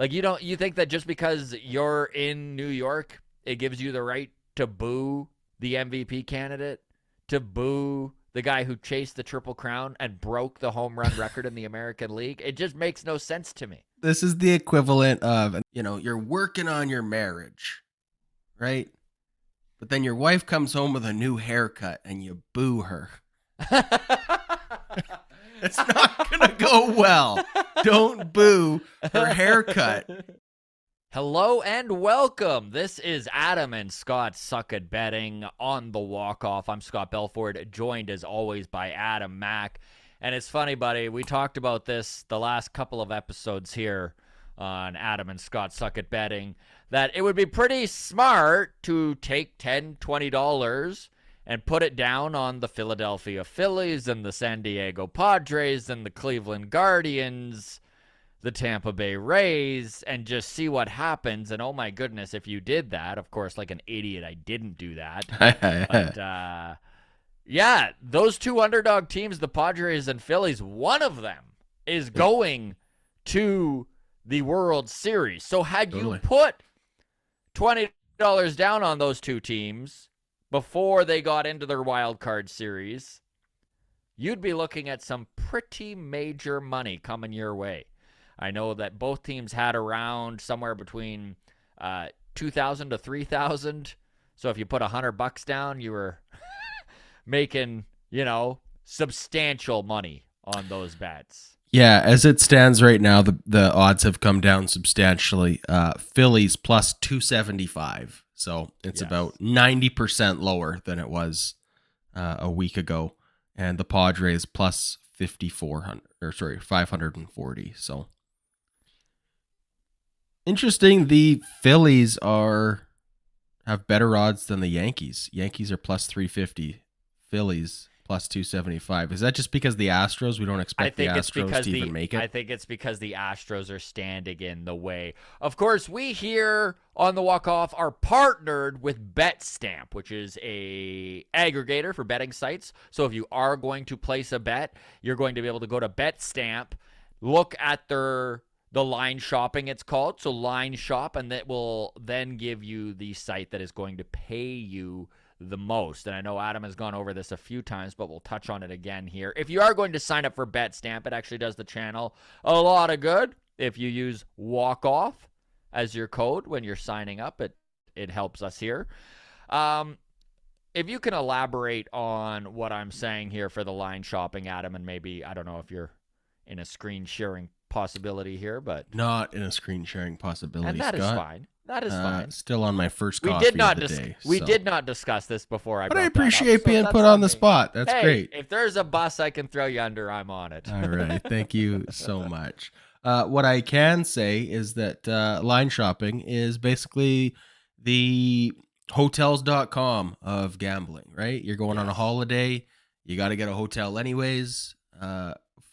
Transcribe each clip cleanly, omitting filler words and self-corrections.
Like you think that just because you're in New York, it gives you the right to boo the MVP candidate, to boo the guy who chased the Triple Crown and broke the home run record in the American League? It just makes no sense to me. This is the equivalent of, you're working on your marriage, right? But then your wife comes home with a new haircut and you boo her. It's not going to go well. Don't boo her haircut. Hello and welcome. This is Adam and Scott Suck at Betting on the Walk-Off. I'm Scott Belford, joined as always by Adam Mack. And it's funny, buddy, we talked about this the last couple of episodes here on Adam and Scott Suck at Betting, that it would be pretty smart to take $10, $20 and put it down on the Philadelphia Phillies and the San Diego Padres and the Cleveland Guardians, the Tampa Bay Rays, and just see what happens. And oh my goodness, if you did that, of course, like an idiot, I didn't do that. But yeah, those two underdog teams, the Padres and Phillies, one of them is going to the World Series. So had you put $20 down on those two teams before they got into their wild card series, you'd be looking at some pretty major money coming your way. I know that both teams had around somewhere between 2,000 to 3,000. So if you put $100 down, you were making, substantial money on those bets. Yeah, as it stands right now, the odds have come down substantially. Phillies plus 275. So it's about 90% lower than it was a week ago. And the Padres plus 540. So interesting. The Phillies have better odds than the Yankees. Yankees are plus 350. Phillies plus 275. Is that just because the Astros? We don't expect the Astros to even make it? I think it's because the Astros are standing in the way. Of course, we here on the Walk-Off are partnered with BetStamp, which is a aggregator for betting sites. So if you are going to place a bet, you're going to be able to go to BetStamp, look at the line shopping, it's called. So line shop, and that will then give you the site that is going to pay you the most. And I know Adam has gone over this a few times, but we'll touch on it again here. If you are going to sign up for BetStamp, it actually does the channel a lot of good. If you use Walk-Off as your code when you're signing up, it helps us here. If you can elaborate on what I'm saying here for the line shopping, Adam, and maybe, I don't know if you're in a screen sharing possibility here, but not in a screen sharing possibility, and that Scott. Is fine. That is fine. Still on my first coffee of the day. We did not discuss this before. But I appreciate being put on the spot. That's great. If there's a bus I can throw you under, I'm on it. All right. Thank you so much. What I can say is that line shopping is basically the hotels.com of gambling, right? You're going on a holiday. You got to get a hotel anyways.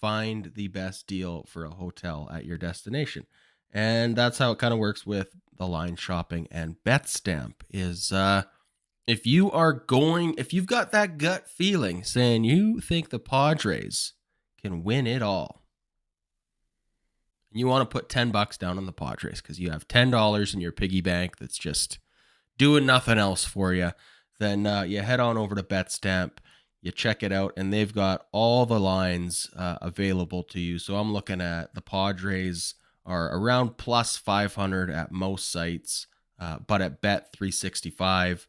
Find the best deal for a hotel at your destination. And that's how it kind of works with the line shopping. And BetStamp is if you've got that gut feeling saying you think the Padres can win it all, and you want to put $10 down on the Padres because you have $10 in your piggy bank that's just doing nothing else for you, then you head on over to BetStamp. You check it out, and they've got all the lines available to you. So I'm looking at the Padres are around plus 500 at most sites, but at Bet365,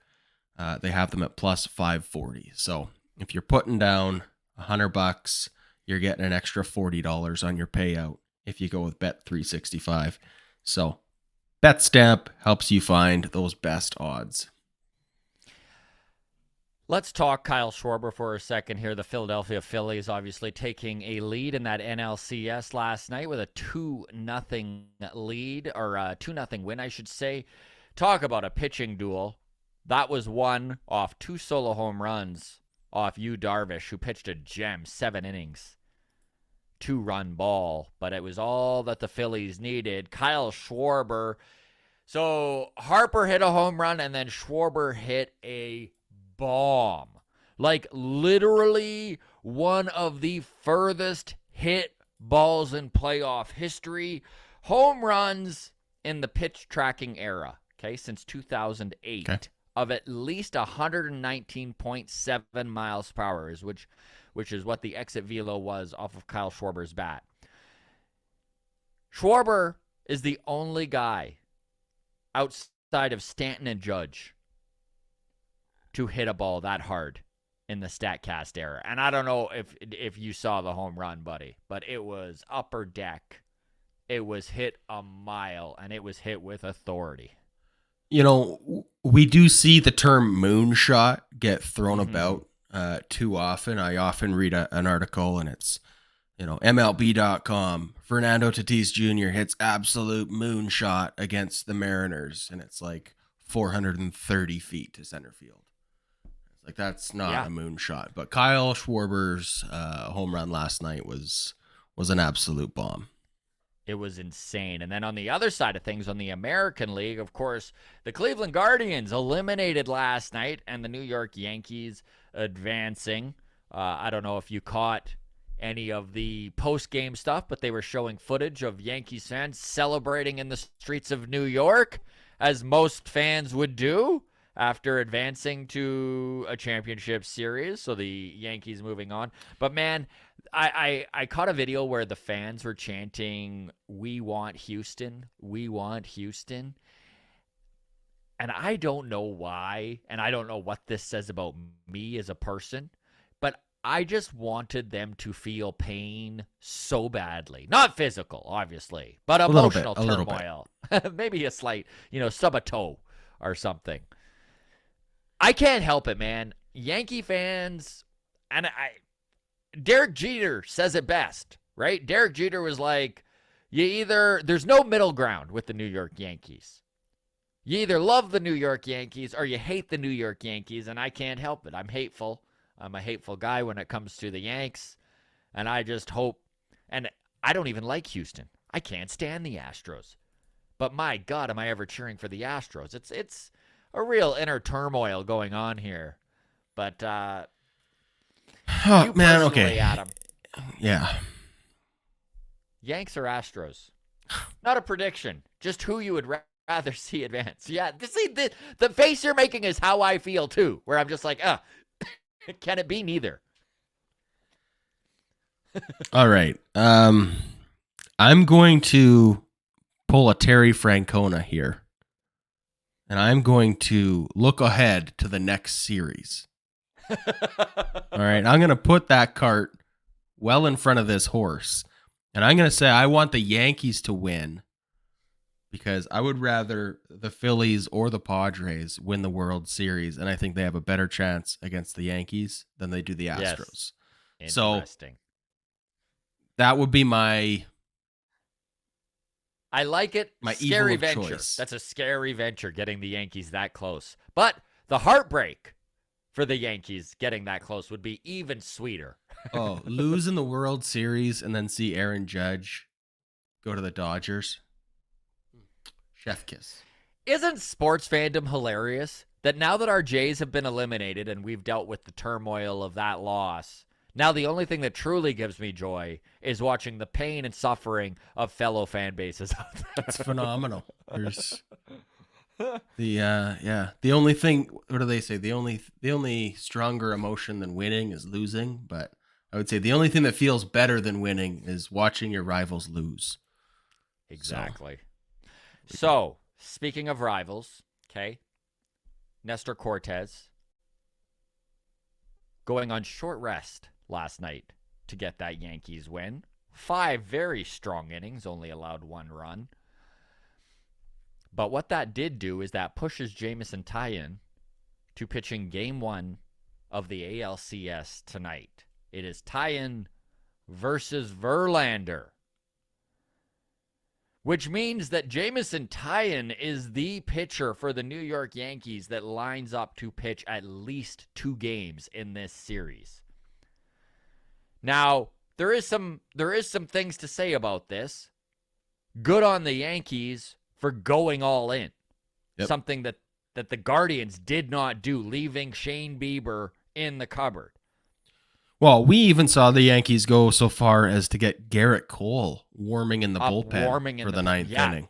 they have them at plus 540. So if you're putting down $100, you're getting an extra $40 on your payout if you go with Bet365. So BetStamp helps you find those best odds. Let's talk Kyle Schwarber for a second here. The Philadelphia Phillies obviously taking a lead in that NLCS last night with a 2-0 lead, or a 2-0 win, I should say. Talk about a pitching duel. That was won off 2 solo home runs off Yu Darvish, who pitched a gem, 7 innings, 2-run ball. But it was all that the Phillies needed. Kyle Schwarber. So Harper hit a home run, and then Schwarber hit a bomb. Like literally one of the furthest hit balls in playoff history. Home runs in the pitch tracking era, okay, since 2008, Okay. of at least 119.7 miles per hour, which is what the exit velo was off of Kyle Schwarber's bat. Schwarber is the only guy outside of Stanton and Judge to hit a ball that hard in the StatCast era. And I don't know if you saw the home run, buddy, but it was upper deck. It was hit a mile, and it was hit with authority. You know, we do see the term moonshot get thrown about too often. I often read an article, and it's, MLB.com, Fernando Tatis Jr. hits absolute moonshot against the Mariners, and it's like 430 feet to center field. It's like, that's not a moonshot. But Kyle Schwarber's home run last night was an absolute bomb. It was insane. And then on the other side of things, on the American League, of course, the Cleveland Guardians eliminated last night, and the New York Yankees advancing. I don't know if you caught any of the post-game stuff, but they were showing footage of Yankees fans celebrating in the streets of New York, as most fans would do after advancing to a championship series. So the Yankees moving on. But, man, I caught a video where the fans were chanting, "We want Houston, we want Houston." And I don't know why, and I don't know what this says about me as a person, but I just wanted them to feel pain so badly. Not physical, obviously, but emotional turmoil. Maybe a slight, stub a toe or something. I can't help it, man. Yankee fans, and Derek Jeter says it best, right? Derek Jeter was like, there's no middle ground with the New York Yankees. You either love the New York Yankees or you hate the New York Yankees, and I can't help it. I'm hateful. I'm a hateful guy when it comes to the Yanks, and I just hope, and I don't even like Houston. I can't stand the Astros. But my God, am I ever cheering for the Astros? It's a real inner turmoil going on here. But oh, man, okay. Adam, yeah. Yanks or Astros? Not a prediction. Just who you would rather see advance. Yeah, the face you're making is how I feel too, where I'm just like, can it be neither? All right. I'm going to pull a Terry Francona here, and I'm going to look ahead to the next series. All right. I'm going to put that cart well in front of this horse, and I'm going to say I want the Yankees to win because I would rather the Phillies or the Padres win the World Series, and I think they have a better chance against the Yankees than they do the Astros. Yes. So Interesting. that would be my... I like it. My scary evil of venture. choice. That's a scary venture, getting the Yankees that close. But the heartbreak for the Yankees getting that close would be even sweeter. Lose in the World Series and then see Aaron Judge go to the Dodgers. Chef kiss. Isn't sports fandom hilarious that now that our Jays have been eliminated and we've dealt with the turmoil of that loss, now the only thing that truly gives me joy is watching the pain and suffering of fellow fan bases out there. It's phenomenal. There's the only thing, what do they say? The only stronger emotion than winning is losing, but I would say the only thing that feels better than winning is watching your rivals lose. Exactly. So, speaking of rivals, okay, Nestor Cortez going on short rest last night to get that Yankees win. 5 very strong innings, only allowed 1 run. But what that did do is that pushes Jameson Taillon to pitching Game 1 of the ALCS tonight. It is Taillon versus Verlander, which means that Jameson Taillon is the pitcher for the New York Yankees that lines up to pitch at least 2 games in this series. Now, there is some things to say about this. Good on the Yankees for going all in. Yep. Something that the Guardians did not do, leaving Shane Bieber in the cupboard. Well, we even saw the Yankees go so far as to get Garrett Cole warming in the Up bullpen warming in for the ninth inning.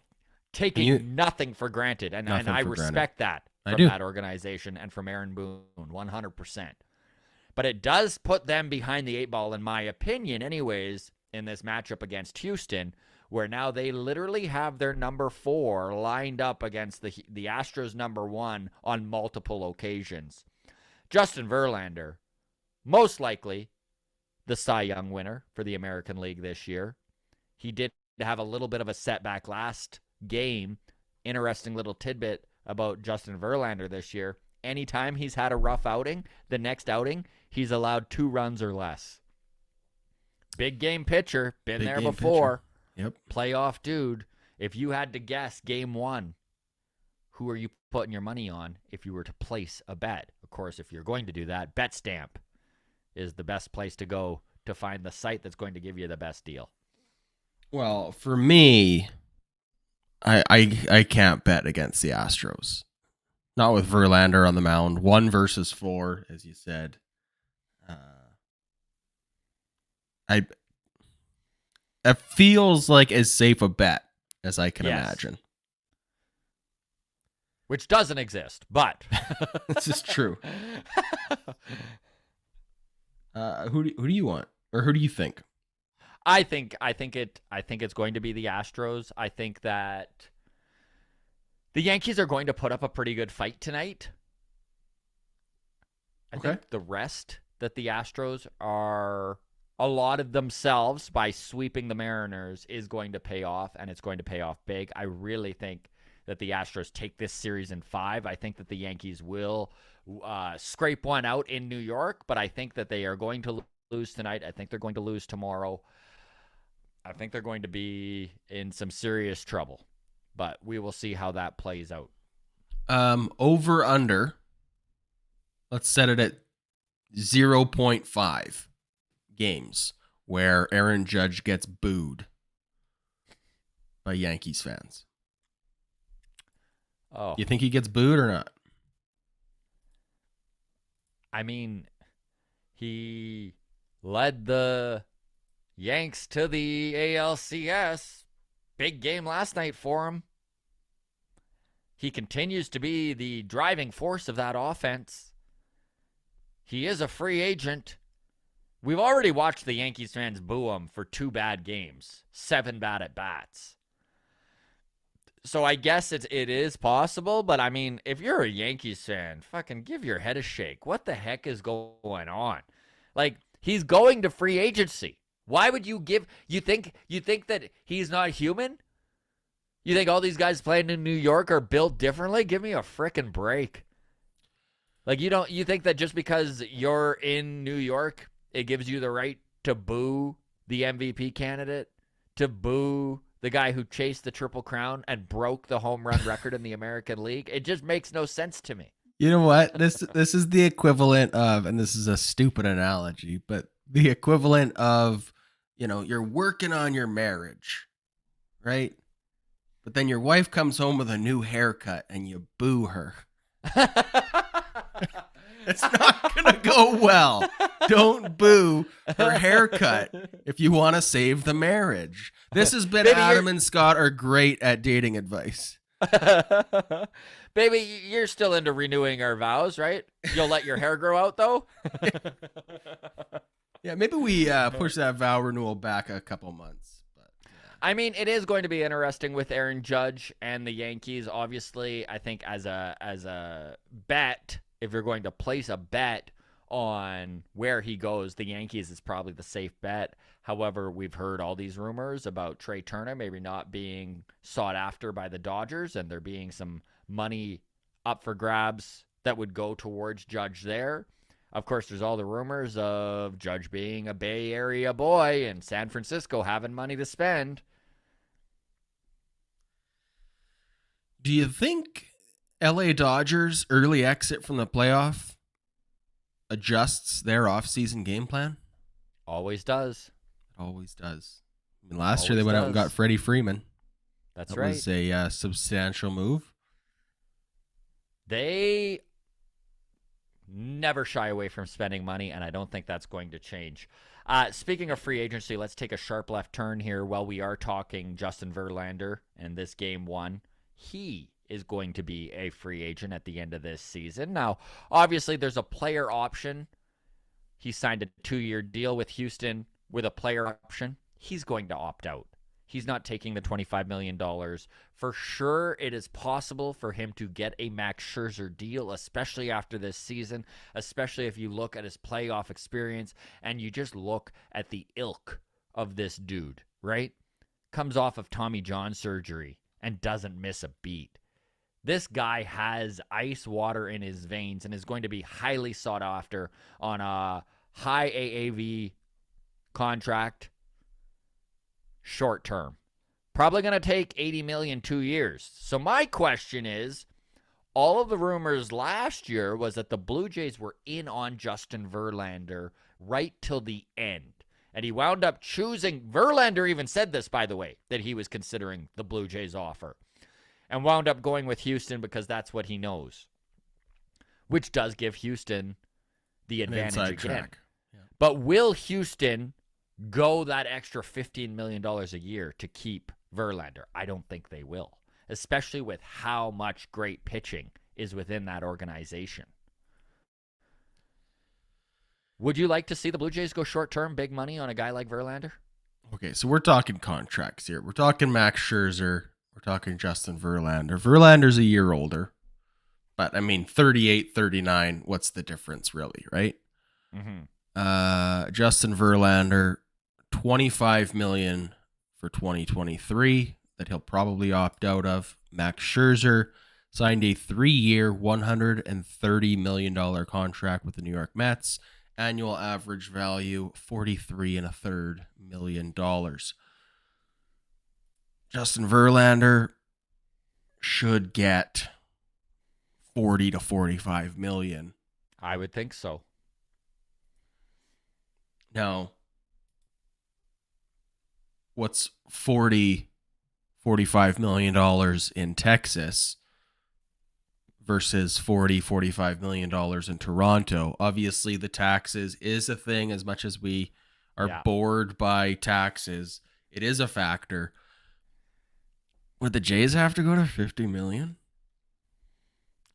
taking nothing for granted. And Nothing I for granted. respect that I from do. that organization and from Aaron Boone 100%. But it does put them behind the 8 ball, in my opinion, anyways, in this matchup against Houston, where now they literally have their number 4 lined up against the Astros number 1 on multiple occasions. Justin Verlander, most likely the Cy Young winner for the American League this year. He did have a little bit of a setback last game. Interesting little tidbit about Justin Verlander this year. Anytime he's had a rough outing, the next outing, he's allowed 2 runs or less. Big game pitcher, been there before. Yep. Playoff dude. If you had to guess game 1, who are you putting your money on if you were to place a bet? Of course, if you're going to do that, BetStamp is the best place to go to find the site that's going to give you the best deal. Well, for me, I can't bet against the Astros. Not with Verlander on the mound. 1 versus 4, as you said. It feels like as safe a bet as I can imagine. Which doesn't exist, but this is true. Who do you want, or who do you think? I think it's going to be the Astros. I think that the Yankees are going to put up a pretty good fight tonight. I think the rest that the Astros are allotted themselves by sweeping the Mariners is going to pay off, and it's going to pay off big. I really think that the Astros take this series in 5. I think that the Yankees will scrape one out in New York, but I think that they are going to lose tonight. I think they're going to lose tomorrow. I think they're going to be in some serious trouble, but we will see how that plays out. Over under. Let's set it at 0.5 games where Aaron Judge gets booed by Yankees fans. Oh, you think he gets booed or not? I mean, he led the Yanks to the ALCS. Big game last night for him. He continues to be the driving force of that offense. He is a free agent. We've already watched the Yankees fans boo him for 2 bad games, 7 bad at-bats. So I guess it is possible, but I mean, if you're a Yankees fan, fucking give your head a shake. What the heck is going on? Like, he's going to free agency. Why would you give? You think that he's not human? You think all these guys playing in New York are built differently? Give me a frickin' break. Like, you think that just because you're in New York, it gives you the right to boo the MVP candidate, to boo the guy who chased the Triple Crown and broke the home run record in the American League? It just makes no sense to me. You know what? This is the equivalent of, and this is a stupid analogy, but the equivalent of, you're working on your marriage, right? But then your wife comes home with a new haircut and you boo her. It's not going to go well. Don't boo her haircut if you want to save the marriage. This has been Adam and Scott are great at dating advice. Baby, you're still into renewing our vows, right? You'll let your hair grow out, though? Yeah, maybe we push that vow renewal back a couple months. But yeah. I mean, it is going to be interesting with Aaron Judge and the Yankees. Obviously, I think as a bet, if you're going to place a bet on where he goes, the Yankees is probably the safe bet. However, we've heard all these rumors about Trey Turner maybe not being sought after by the Dodgers, and there being some money up for grabs that would go towards Judge there. Of course, there's all the rumors of Judge being a Bay Area boy and San Francisco having money to spend. Do you think LA Dodgers' early exit from the playoff adjusts their offseason game plan? Always does. Always does. I mean, last year they went out and got Freddie Freeman. That's right. That was a substantial move. They never shy away from spending money, and I don't think that's going to change. Speaking of free agency, let's take a sharp left turn here while we are talking Justin Verlander and this game one. He is going to be a free agent at the end of this season. Now, obviously, there's a player option. He signed a 2-year deal with Houston with a player option. He's going to opt out. He's not taking the $25 million. For sure, it is possible for him to get a Max Scherzer deal, especially after this season, especially if you look at his playoff experience and you just look at the ilk of this dude, right? Comes off of Tommy John surgery and doesn't miss a beat. This guy has ice water in his veins and is going to be highly sought after on a high AAV contract. Short term. Probably going to take $80 million 2 years. So my question is, all of the rumors last year was that the Blue Jays were in on Justin Verlander right till the end. And he wound up choosing, Verlander even said this, by the way, that he was considering the Blue Jays offer. And wound up going with Houston because that's what he knows. Which does give Houston the advantage again. Track. Yeah. But will Houston go that extra $15 million a year to keep Verlander? I don't think they will, especially with how much great pitching is within that organization. Would you like to see the Blue Jays go short-term, big money on a guy like Verlander? Okay, so we're talking contracts here. We're talking Max Scherzer. We're talking Justin Verlander. Verlander's a year older, but 38, 39, what's the difference really, right? Mm-hmm. Justin Verlander, $25 million for 2023 that he'll probably opt out of. Max Scherzer signed a 3-year, $130 million contract with the New York Mets. Annual average value, $43.33 million. Justin Verlander should get 40 to 45 million. I would think so. Now, what's $45 million in Texas versus $45 million in Toronto? Obviously, the taxes is a thing. As much as we are bored by taxes, it is a factor. Would the Jays have to go to 50 million?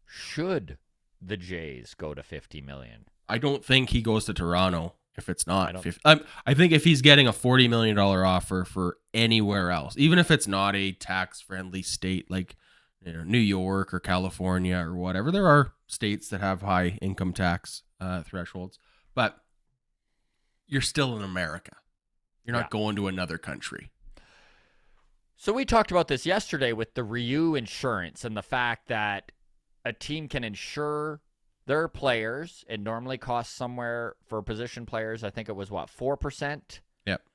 Should the Jays go to 50 million? I don't think he goes to Toronto if it's not 50. I think if he's getting a $40 million offer for anywhere else, even if it's not a tax-friendly state like New York or California or whatever, there are states that have high income tax thresholds, but you're still in America. You're not going to another country. So we talked about this yesterday with the Ryu insurance and the fact that a team can insure their players. It normally costs somewhere for position players, I think it was 4%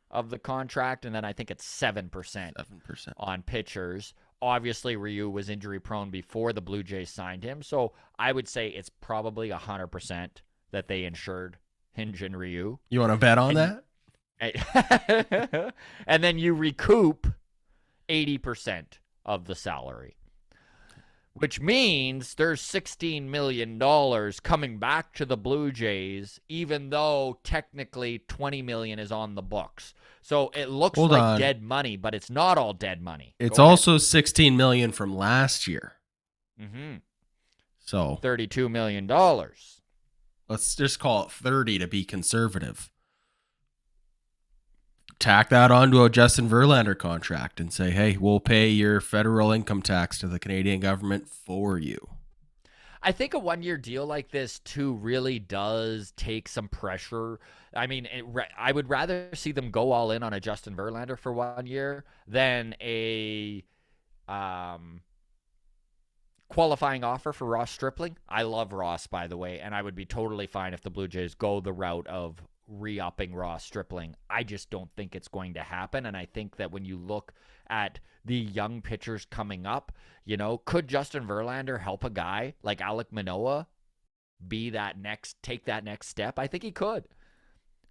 of the contract, and then I think it's 7% on pitchers. Obviously, Ryu was injury prone before the Blue Jays signed him, so I would say it's probably 100% that they insured Hinge and Ryu. You want to bet on that? And then you recoup 80% of the salary, which means there's $16 million coming back to the Blue Jays, even though technically $20 million is on the books. So it looks dead money, but it's not all dead money. It's also $16 million from last year. Mm-hmm. So $32 million. Let's just call it 30 to be conservative. Tack that onto a Justin Verlander contract and say, hey, we'll pay your federal income tax to the Canadian government for you. I think a 1-year deal like this, too, really does take some pressure. I mean, I would rather see them go all in on a Justin Verlander for 1 year than a qualifying offer for Ross Stripling. I love Ross, by the way, and I would be totally fine if the Blue Jays go the route of re-upping Ross Stripling. I just don't think it's going to happen, and I think that when you look at the young pitchers coming up, could Justin Verlander help a guy like Alek Manoah take that next step? I think he could.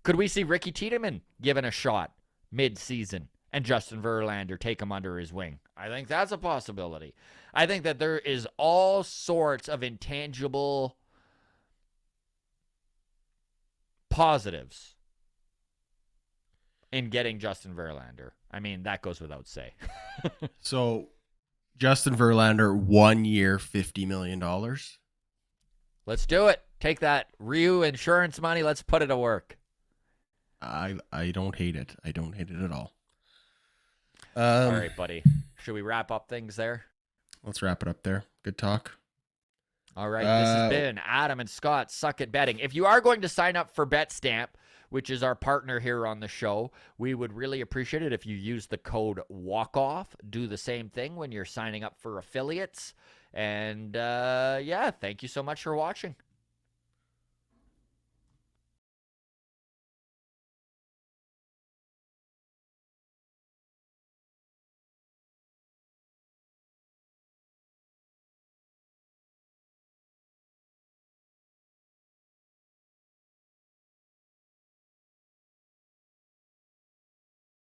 Could we see Ricky Tiedemann given a shot mid-season and Justin Verlander take him under his wing? I think that's a possibility. I think that there is all sorts of intangible positives in getting Justin Verlander. I mean, that goes without say. So Justin Verlander, 1 year, $50 million. Let's do it. Take that Ryu insurance money. Let's put it to work. I don't hate it. I don't hate it at all. All right, buddy. Should we wrap up things there? Let's wrap it up there. Good talk. All right. This has been Adam and Scott Suck at Betting. If you are going to sign up for BetStamp, which is our partner here on the show, we would really appreciate it if you use the code WALKOFF. Do the same thing when you're signing up for affiliates. And, yeah, thank you so much for watching.